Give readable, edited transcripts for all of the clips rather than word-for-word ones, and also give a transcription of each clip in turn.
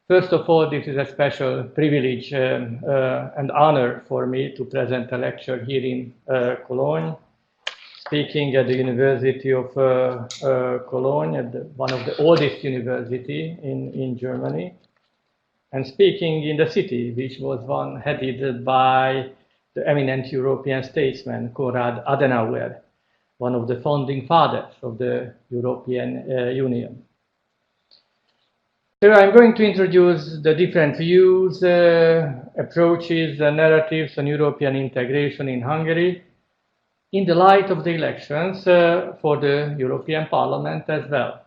First of all, this is a special privilege and honor for me to present a lecture here in Cologne, speaking at the University of Cologne, one of the oldest university in Germany, and speaking in the city, which was one headed by the eminent European statesman Konrad Adenauer, one of the founding fathers of the European Union. So I'm going to introduce the different views, approaches, and narratives on European integration in Hungary in the light of the elections for the European Parliament as well.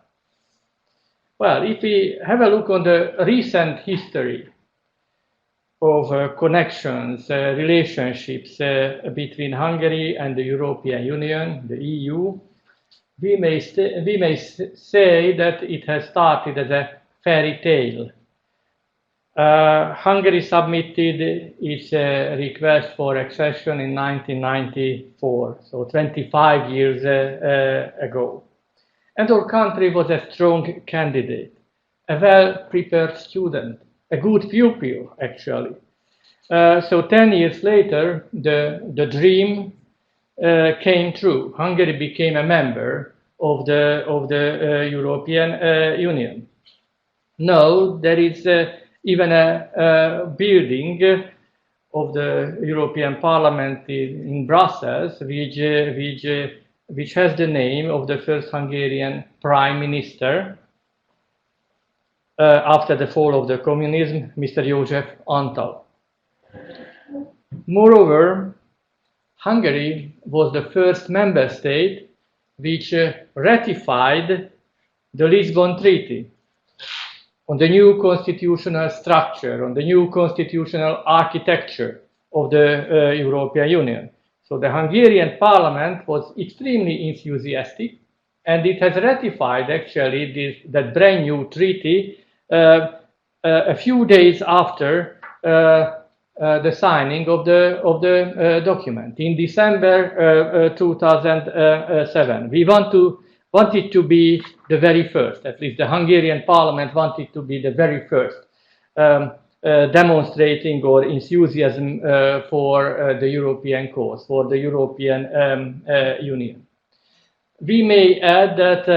Well, if we have a look on the recent history of connections, relationships between Hungary and the European Union, the EU, we may say that it has started as a fairy tale. Hungary submitted its request for accession in 1994, so 25 years ago. And our country was a strong candidate, a well-prepared student, a good pupil, actually. So 10 years later, the dream came true. Hungary became a member of the European Union. Now there is even a building of the European Parliament in Brussels, which has the name of the first Hungarian Prime Minister after the fall of the communism, Mr. József Antal. Moreover, Hungary was the first member state which ratified the Lisbon Treaty on the new constitutional structure, on the new constitutional architecture of the European Union. So the Hungarian parliament was extremely enthusiastic, and it has ratified actually that brand new treaty a few days after the signing of the document in December 2007. We wanted to be the very first, at least the Hungarian parliament wanted to be the very first, demonstrating our enthusiasm for the European cause, for the European Union. We may add that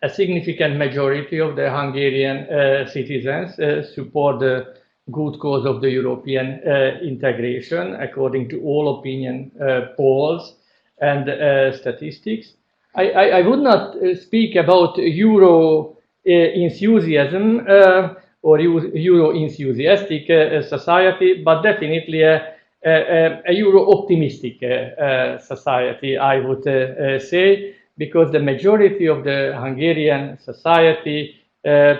a significant majority of the Hungarian citizens support the good cause of the European integration, according to all opinion polls and statistics. I would not speak about Euro enthusiasm or Euro enthusiastic society, but definitely a Euro optimistic society, I would say, because the majority of the Hungarian society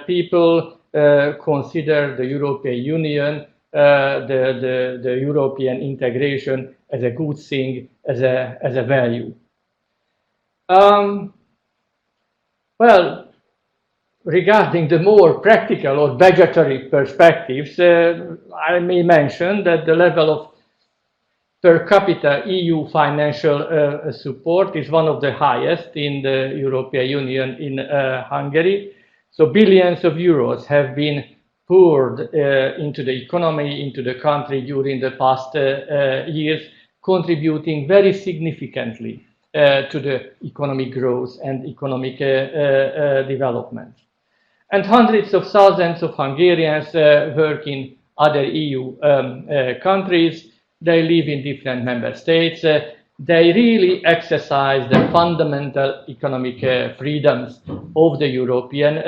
people consider the European Union, the European integration as a good thing, as a value. Well, regarding the more practical or budgetary perspectives, I may mention that the level of per capita EU financial support is one of the highest in the European Union in Hungary. So billions of euros have been poured into the economy, into the country during the past years, contributing very significantly to the economic growth and economic development. And hundreds of thousands of Hungarians work in other EU countries. They live in different member states. They really exercise the fundamental economic freedoms of the European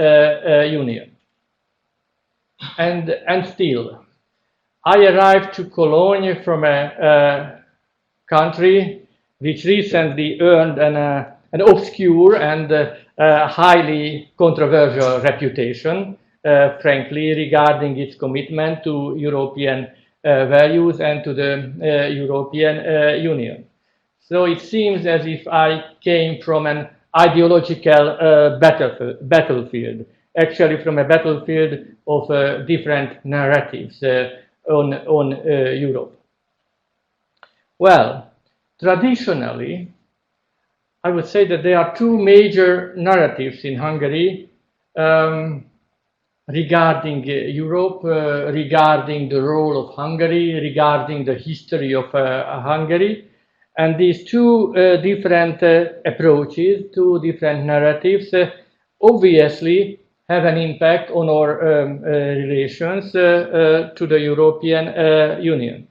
Union. And still, I arrived to Cologne from a country which recently earned an obscure and highly controversial reputation, frankly, regarding its commitment to European values and to the European Union. So it seems as if I came from an ideological battlefield, actually from a battlefield of different narratives on Europe. Well, traditionally, I would say that there are two major narratives in Hungary regarding Europe, regarding the role of Hungary, regarding the history of Hungary. And these two different approaches, two different narratives, obviously have an impact on our relations to the European Union.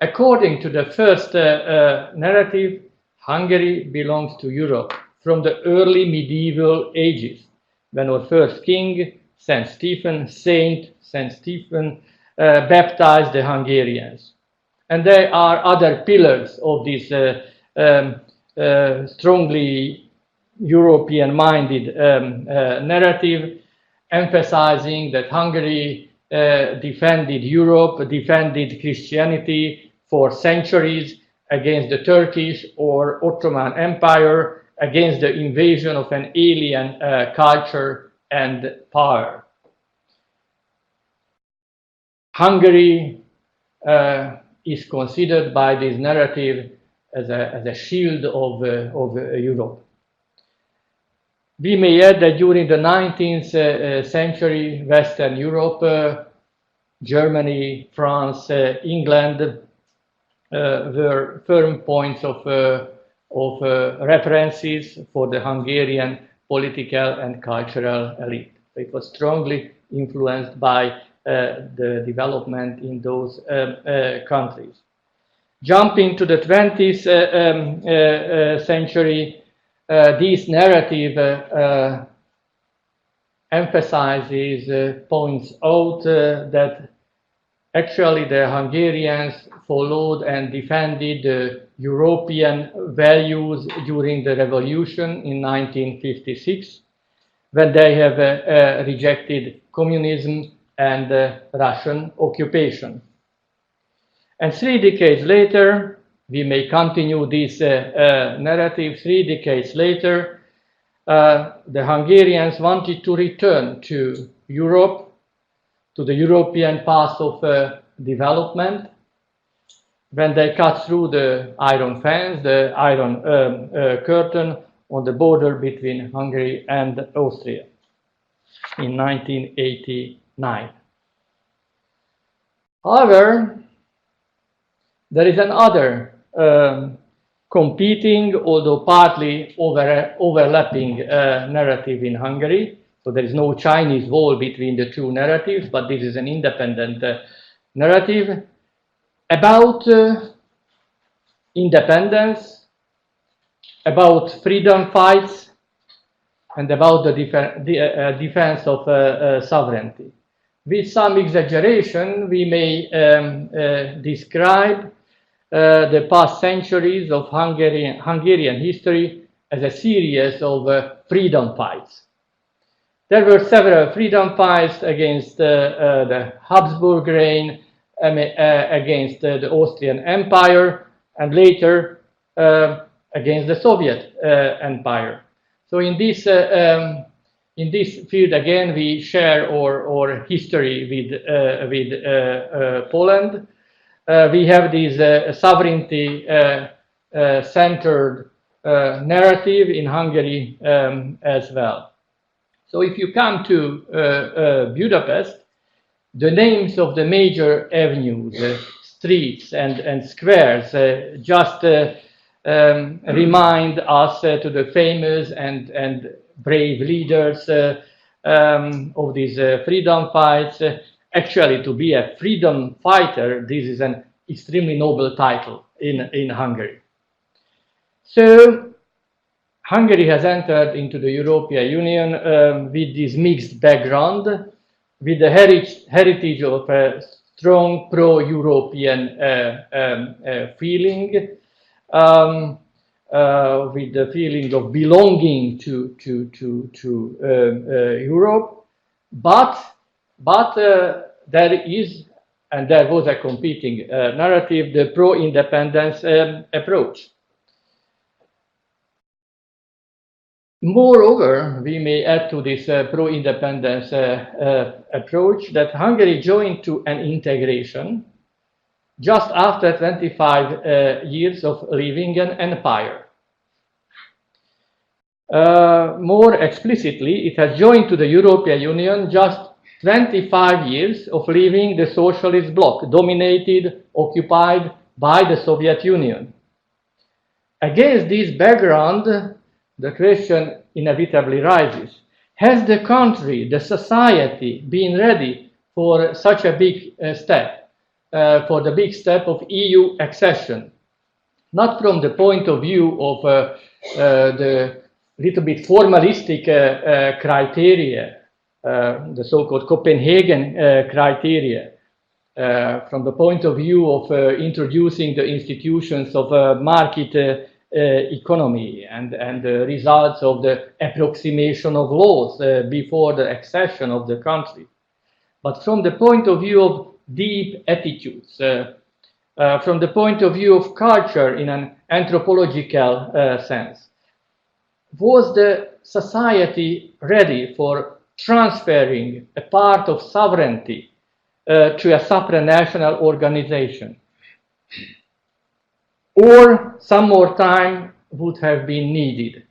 According to the first narrative, Hungary belongs to Europe from the early medieval ages, when our first king, Saint Stephen, baptized the Hungarians. And there are other pillars of this strongly European-minded narrative, emphasizing that Hungary defended Europe, defended Christianity for centuries against the Turkish or Ottoman Empire, against the invasion of an alien culture and power. Hungary is considered by this narrative as a shield of Europe. We may add that during the 19th century, Western Europe, Germany, France, England were firm points of references for the Hungarian political and cultural elite. It was strongly influenced by the development in those countries. Jumping to the 20th century, this narrative emphasizes, points out that actually the Hungarians followed and defended the European values during the revolution in 1956, when they have rejected communism and Russian occupation. And 3 decades later, we may continue this narrative. 3 decades later, the Hungarians wanted to return to Europe, to the European path of development, when they cut through the iron fence, the iron curtain on the border between Hungary and Austria in 1989. However, there is another competing, although partly overlapping narrative in Hungary. So there is no Chinese wall between the two narratives, but this is an independent narrative about independence, about freedom fights, and about the defense of sovereignty. With some exaggeration, we may describe the past centuries of Hungarian history as a series of freedom fights. There were several freedom fights against the Habsburg reign, against the Austrian Empire, and later against the Soviet Empire. So in this field, again, we share our history with Poland. We have this sovereignty-centered narrative in Hungary as well. So if you come to Budapest, the names of the major avenues, streets, and squares just remind us to the famous and brave leaders of these freedom fights. Actually, to be a freedom fighter, this is an extremely noble title in Hungary. So Hungary has entered into the European Union with this mixed background, with the heritage of a strong pro-European feeling, with the feeling of belonging to Europe, but there is, and there was a competing narrative, the pro-independence approach. Moreover, we may add to this pro-independence approach that Hungary joined to an integration just after 25 years of leaving an empire. More explicitly, it has joined to the European Union just 25 years of leaving the socialist bloc, dominated, occupied by the Soviet Union. Against this background, the question inevitably rises: has the country, the society, been ready for such a big step, for the big step of EU accession? Not from the point of view of the little bit formalistic criteria, the so-called Copenhagen criteria, from the point of view of introducing the institutions of market economy and the results of the approximation of laws before the accession of the country, but from the point of view of deep attitudes, from the point of view of culture in an anthropological sense. Was the society ready for transferring a part of sovereignty to a supranational organization? Or some more time would have been needed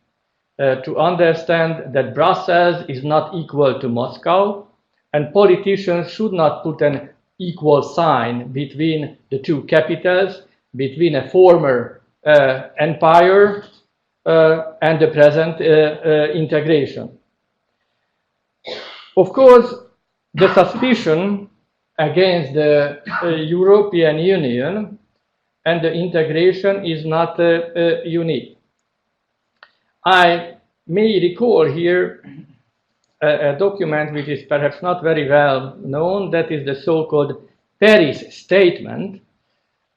to understand that Brussels is not equal to Moscow, and politicians should not put an equal sign between the two capitals, between a former empire and the present integration. Of course, the suspicion against the European Union and the integration is not unique. I may recall here a document which is perhaps not very well known, that is the so-called Paris Statement,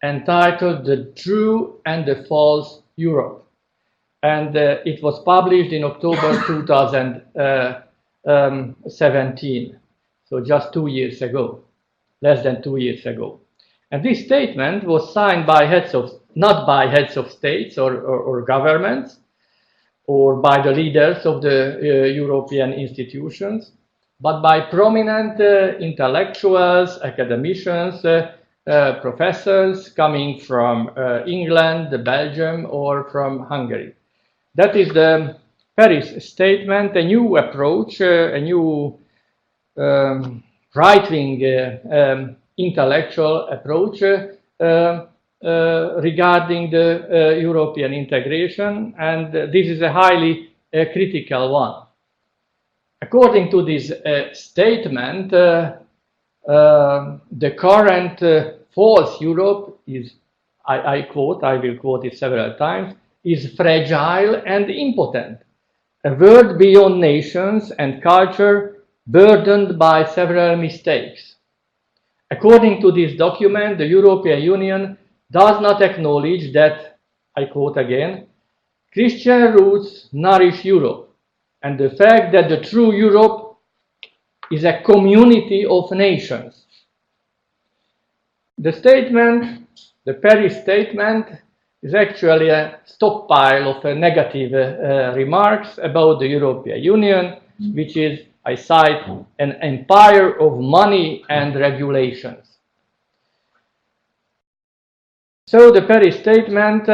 entitled The True and the False Europe. And it was published in October 2017, so just 2 years ago, less than 2 years ago. And this statement was signed by not by heads of states or governments, or by the leaders of the European institutions, but by prominent intellectuals, academicians, professors coming from England, Belgium, or from Hungary. That is the Paris Statement, a new approach, a new right-wing intellectual approach regarding the European integration, and this is a highly critical one. According to this statement, the current false Europe is, I will quote it several times, is fragile and impotent, a world beyond nations and culture burdened by several mistakes. According to this document, the European Union does not acknowledge that, I quote again, Christian roots nourish Europe, and the fact that the true Europe is a community of nations. The statement, the Paris Statement, is actually a stockpile of negative remarks about the European Union, which is, I cite, an empire of money and regulations. So the Paris Statement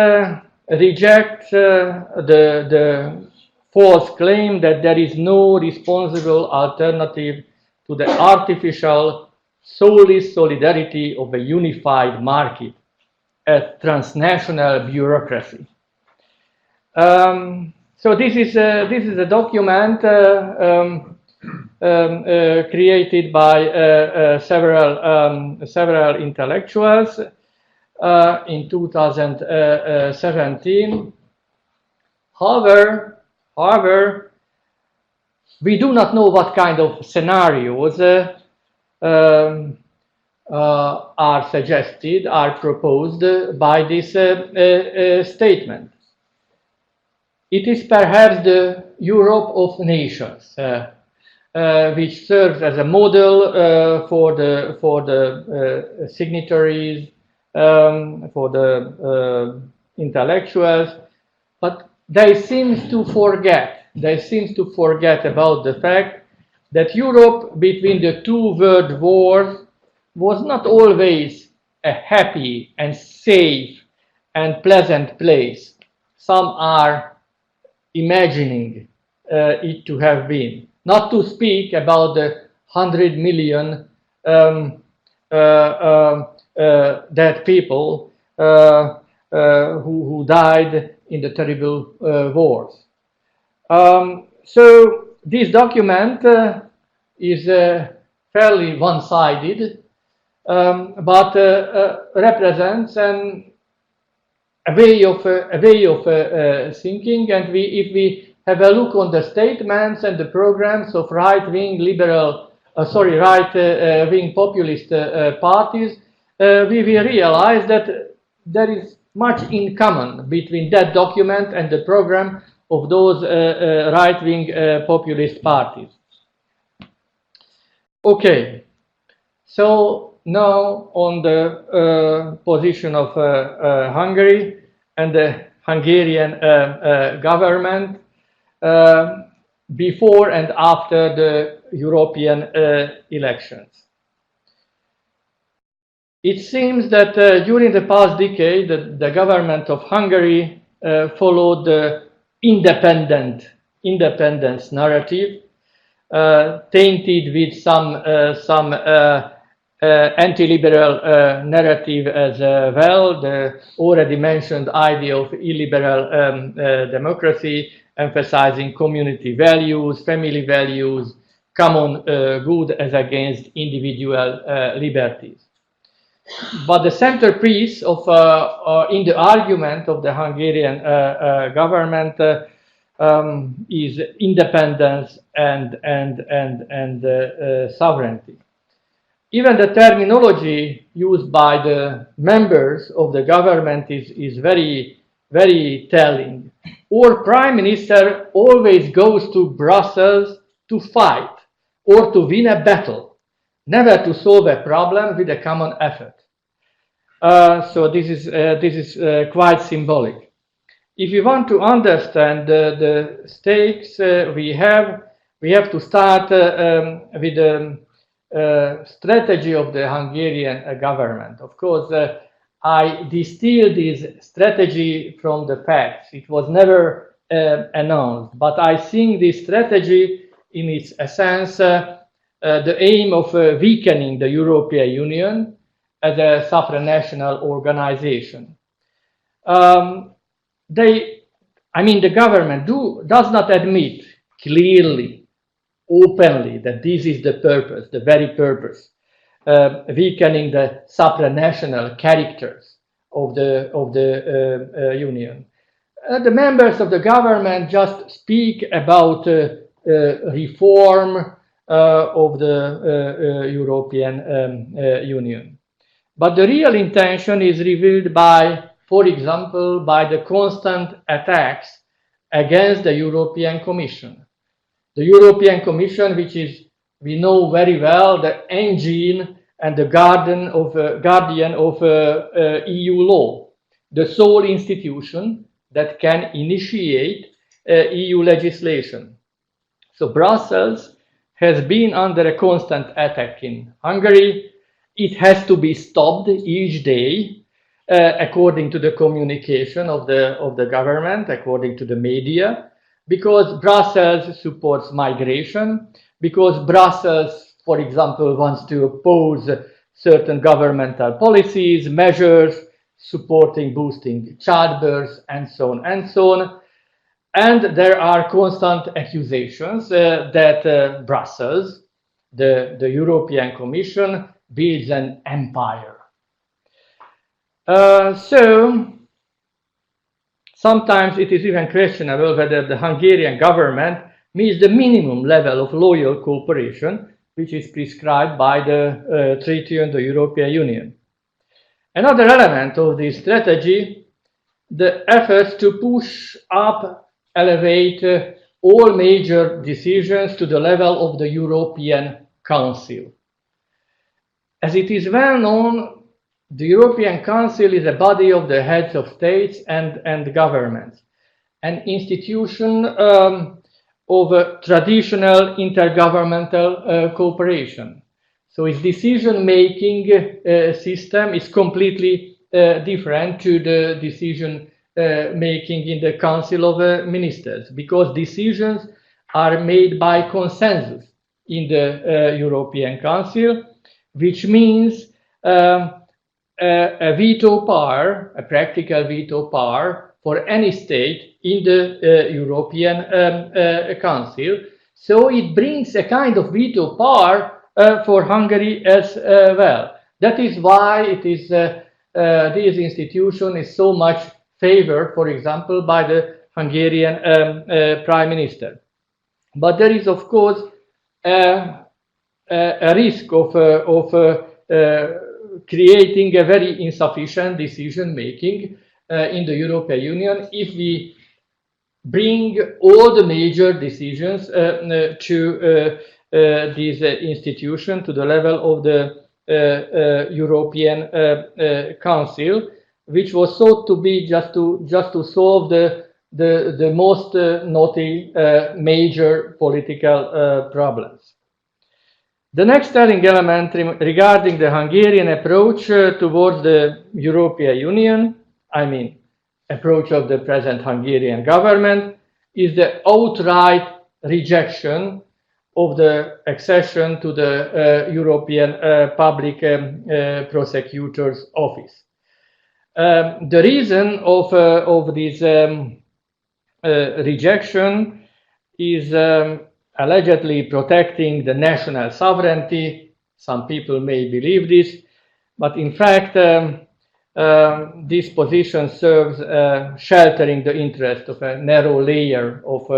rejects the false claim that there is no responsible alternative to the artificial, soulless solidarity of a unified market, a transnational bureaucracy. So this is a document created by several intellectuals in 2017. However, we do not know what kind of scenarios are suggested, are proposed by this statement. It is perhaps the Europe of nations, which serves as a model for the signatories, for the intellectuals, but they seem to forget about the fact that Europe between the two world wars was not always a happy and safe and pleasant place. Some are imagining it to have been. Not to speak about the 100 million dead people who died in the terrible wars. So this document is fairly one-sided, but represents a way of thinking. And if we have a look on the statements and the programs of right-wing populist parties, we will realize that there is much in common between that document and the program of those right-wing populist parties. Okay, so now on the position of Hungary and the Hungarian government before and after the European elections. It seems that during the past decade, the government of Hungary followed the independence narrative, tainted with some anti-liberal narrative as well, the already mentioned idea of illiberal democracy, emphasizing community values, family values, common good as against individual liberties. But the centerpiece of in the argument of the Hungarian government is independence and sovereignty. Even the terminology used by the members of the government is very, very telling. Our prime minister always goes to Brussels to fight or to win a battle, never to solve a problem with a common effort. So this is quite symbolic. If you want to understand the stakes we have to start with the strategy of the Hungarian government. Of course, I distilled this strategy from the facts. It was never announced, but I think this strategy in its essence, the aim of weakening the European Union as a supranational organization. The government does not admit clearly, openly, that this is the purpose, the very purpose, weakening the supranational characters of the Union. The members of the government just speak about reform of the European Union. But the real intention is revealed by, for example, by the constant attacks against the European Commission. The European Commission, which is, we know very well, the engine and the guardian of EU law, the sole institution that can initiate EU legislation. So Brussels has been under a constant attack in Hungary. It has to be stopped each day, according to the communication of the government, according to the media, because Brussels supports migration, because Brussels, for example, wants to oppose certain governmental policies, measures, supporting, boosting childbirth, and so on and so on. And there are constant accusations that Brussels, the European Commission, builds an empire. So sometimes it is even questionable whether the Hungarian government meets the minimum level of loyal cooperation which is prescribed by the Treaty on the European Union. Another element of this strategy, the efforts to push up, elevate all major decisions to the level of the European Council. As it is well known, the European Council is a body of the heads of states and governments, an institution of a traditional intergovernmental cooperation. So its decision-making system is completely different to the decision making in the Council of Ministers, because decisions are made by consensus in the European Council, which means a veto power, a practical veto power for any state in the European Council. So it brings a kind of veto power for Hungary as well. That is why it is this institution is so much favored, for example, by the Hungarian Prime Minister. But there is, of course, a risk of creating a very insufficient decision making in the European Union if we bring all the major decisions to this institution, to the level of the European Council, which was thought to be just to solve the most knotty major political problems. The next telling element regarding the Hungarian approach towards the European Union, I mean, approach of the present Hungarian government, is the outright rejection of the accession to the European Public Prosecutor's Office. The reason of this rejection is allegedly protecting the national sovereignty. Some people may believe this, but in fact, this position serves sheltering the interest of a narrow layer of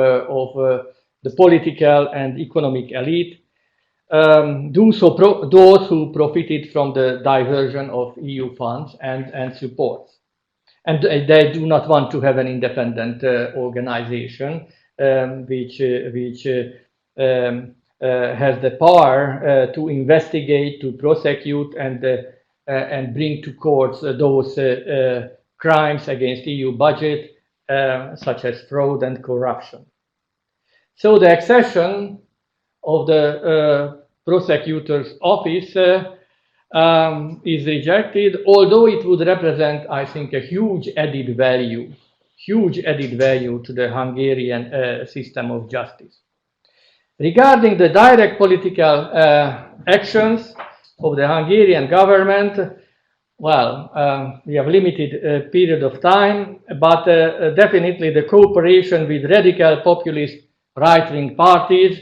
the political and economic elite, those who profited from the diversion of EU funds and supports. And they do not want to have an independent organization which has the power to investigate, to prosecute, and bring to courts those crimes against EU budget, such as fraud and corruption. So the accession of the prosecutor's office is rejected, although it would represent, I think, a huge added value to the Hungarian system of justice. Regarding the direct political actions of the Hungarian government, well, we have limited period of time, but definitely the cooperation with radical populist right-wing parties,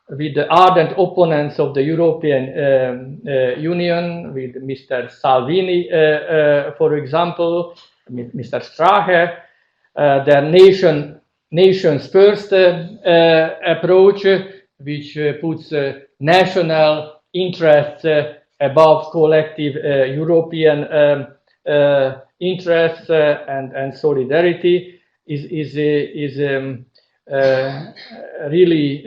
with the ardent opponents of the European Union, with Mr. Salvini, for example, Mr. Strache, their nation's first approach, which puts national interests above collective European interests and solidarity, is really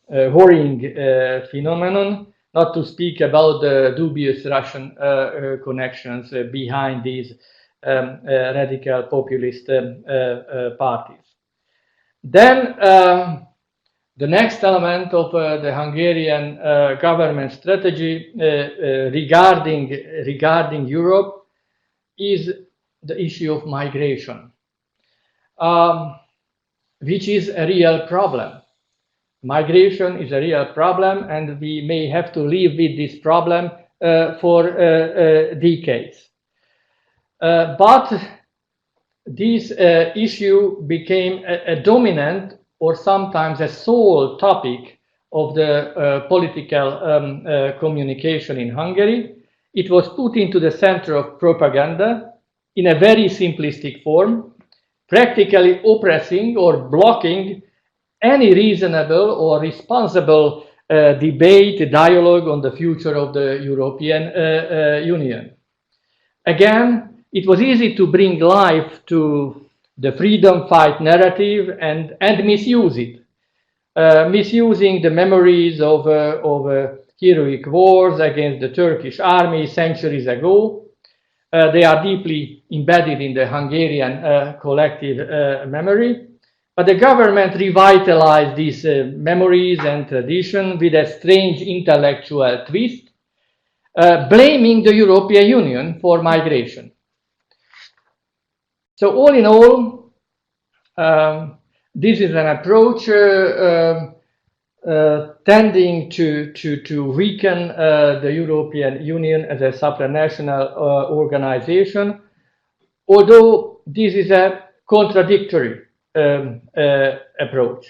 worrying phenomenon, not to speak about the dubious Russian connections behind these radical populist parties. Then the next element of the Hungarian government strategy regarding Europe is the issue of migration, which is a real problem. Migration is a real problem, and we may have to live with this problem for decades. But this issue became a dominant or sometimes a sole topic of the political communication in Hungary. It was put into the center of propaganda in a very simplistic form, practically oppressing or blocking any reasonable or responsible debate, dialogue on the future of the European Union. Again, it was easy to bring life to the freedom fight narrative and misuse it, misusing the memories of heroic wars against the Turkish army centuries ago. They are deeply embedded in the Hungarian collective memory. But the government revitalized these memories and tradition with a strange intellectual twist, blaming the European Union for migration. So all in all, this is an approach tending to weaken the European Union as a supranational organization, although this is a contradictory approach.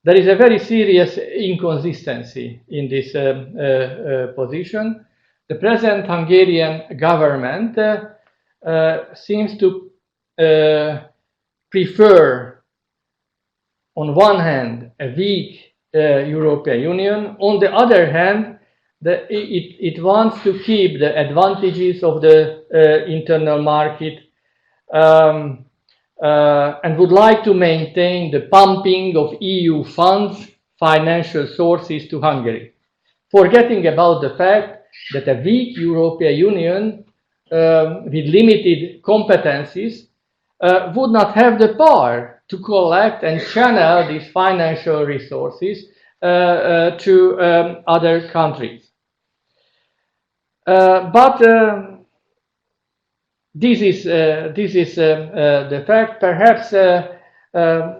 There is a very serious inconsistency in this position. The present Hungarian government seems to prefer, on one hand, a weak European Union. On the other hand, it wants to keep the advantages of the internal market and would like to maintain the pumping of EU funds, financial sources to Hungary, forgetting about the fact that a weak European Union with limited competencies would not have the power to collect and channel these financial resources to other countries. But this is the fact. Perhaps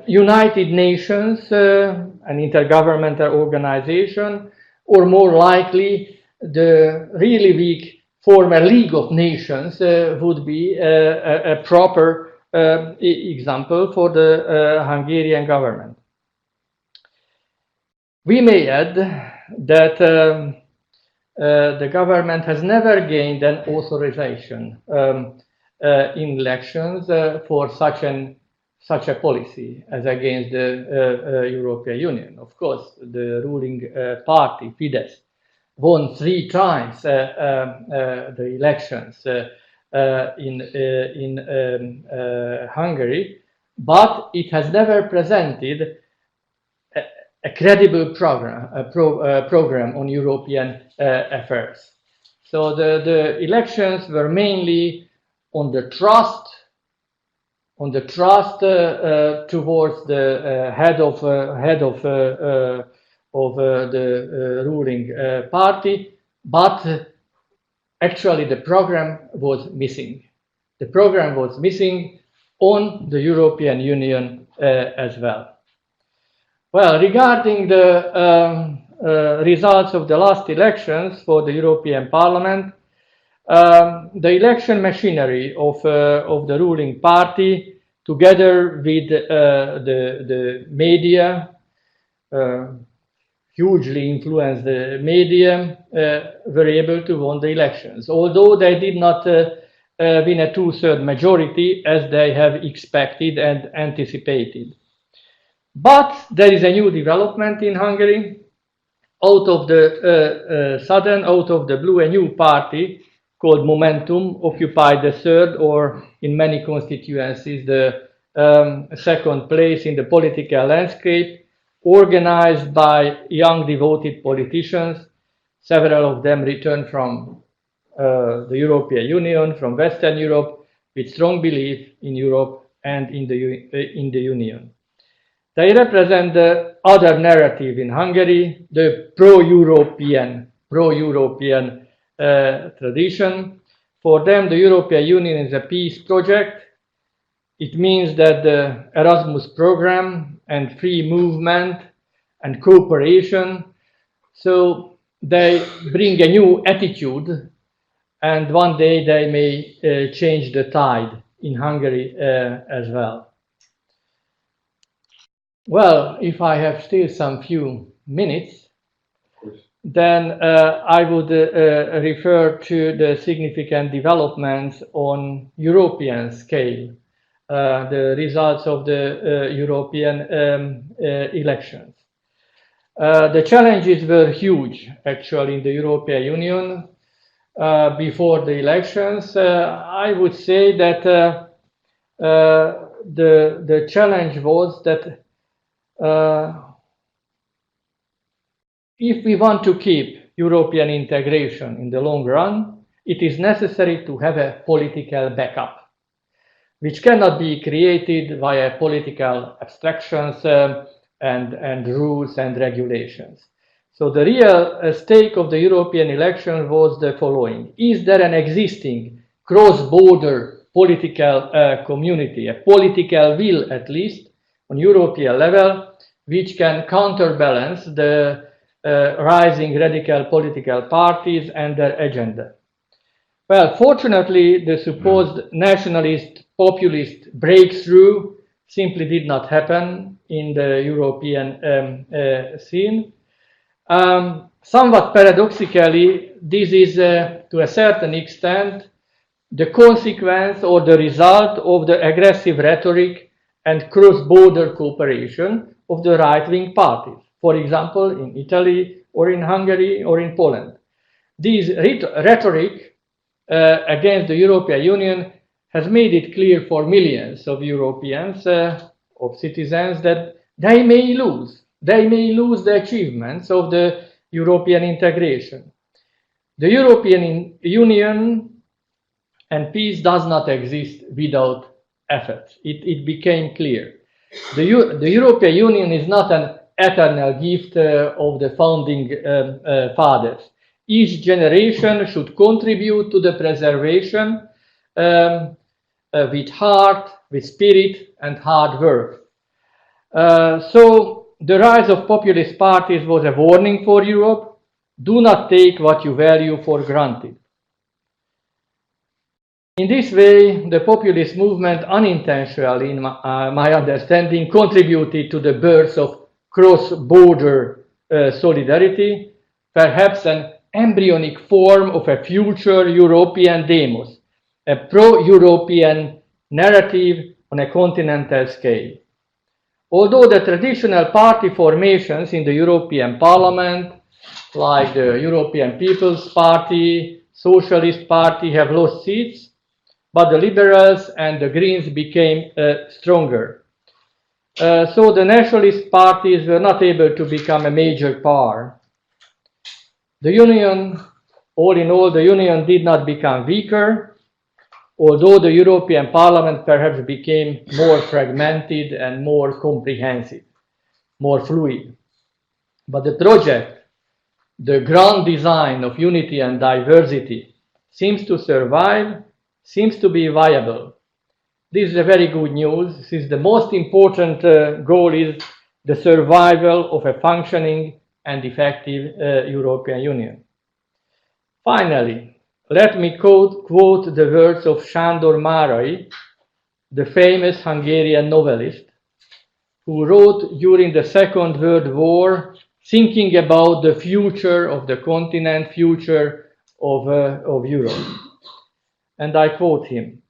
United Nations, an intergovernmental organization, or more likely the really weak former League of Nations would be a proper example for the Hungarian government. We may add that the government has never gained an authorization in elections for such a policy as against the European Union. Of course, the ruling party, Fidesz, won 3 times the elections in Hungary, but it has never presented a credible program on European affairs. So the elections were mainly on the trust towards the head of the ruling party, but actually the program was missing. The program was missing on the European Union as well. Well, regarding the results of the last elections for the European Parliament, the election machinery of the ruling party, together with the media, hugely influenced the media, were able to win the elections, although they did not win a 2/3 majority as they have expected and anticipated. But there is a new development in Hungary. Out of the sudden, out of the blue, a new party called Momentum occupied the 3rd, or in many constituencies, the 2nd place in the political landscape, organized by young devoted politicians. Several of them returned from the European Union, from Western Europe, with strong belief in Europe and in the Union. They represent the other narrative in Hungary, the pro-European tradition. For them, the European Union is a peace project. It means that the Erasmus program and free movement and cooperation, so they bring a new attitude, and one day they may change the tide in Hungary as well. Well, if I have still some few minutes, then I would refer to the significant developments on European scale, the results of the European elections. The challenges were huge, actually, in the European Union before the elections. I would say that the challenge was that if we want to keep European integration in the long run, it is necessary to have a political backup, which cannot be created via political abstractions and rules and regulations. So the real stake of the European election was the following: is there an existing cross-border political community, a political will at least on European level, which can counterbalance the rising radical political parties and their agenda. Well, fortunately, the supposed nationalist, populist breakthrough simply did not happen in the European scene. Somewhat paradoxically, this is to a certain extent the consequence or the result of the aggressive rhetoric and cross-border cooperation of the right-wing parties, for example, in Italy or in Hungary or in Poland. This rhetoric against the European Union has made it clear for millions of Europeans, of citizens, that they may lose the achievements of the European integration. The European Union and peace does not exist without effort. It became clear. The European Union is not an eternal gift of the founding fathers. Each generation should contribute to the preservation with heart, with spirit, and hard work. So the rise of populist parties was a warning for Europe. Do not take what you value for granted. In this way, the populist movement unintentionally, in my understanding, contributed to the birth of cross-border solidarity, perhaps an embryonic form of a future European demos, a pro-European narrative on a continental scale. Although the traditional party formations in the European Parliament, like the European People's Party, Socialist Party, have lost seats, but the Liberals and the Greens became stronger. So the nationalist parties were not able to become a major power. The Union, all in all, the Union did not become weaker, although the European Parliament perhaps became more fragmented and more comprehensive, more fluid. But the project, the grand design of unity and diversity, seems to survive, seems to be viable. This is a very good news, since the most important goal is the survival of a functioning and effective European Union. Finally, let me quote the words of Sándor Márai, the famous Hungarian novelist, who wrote during the Second World War, thinking about the future of the continent, future of Europe. And I quote him,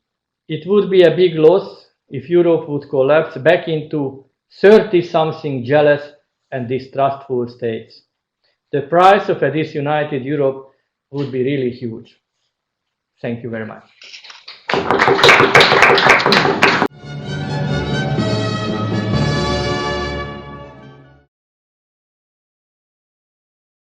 "It would be a big loss if Europe would collapse back into 30-something jealous and distrustful states. The price of a disunited Europe would be really huge." Thank you very much.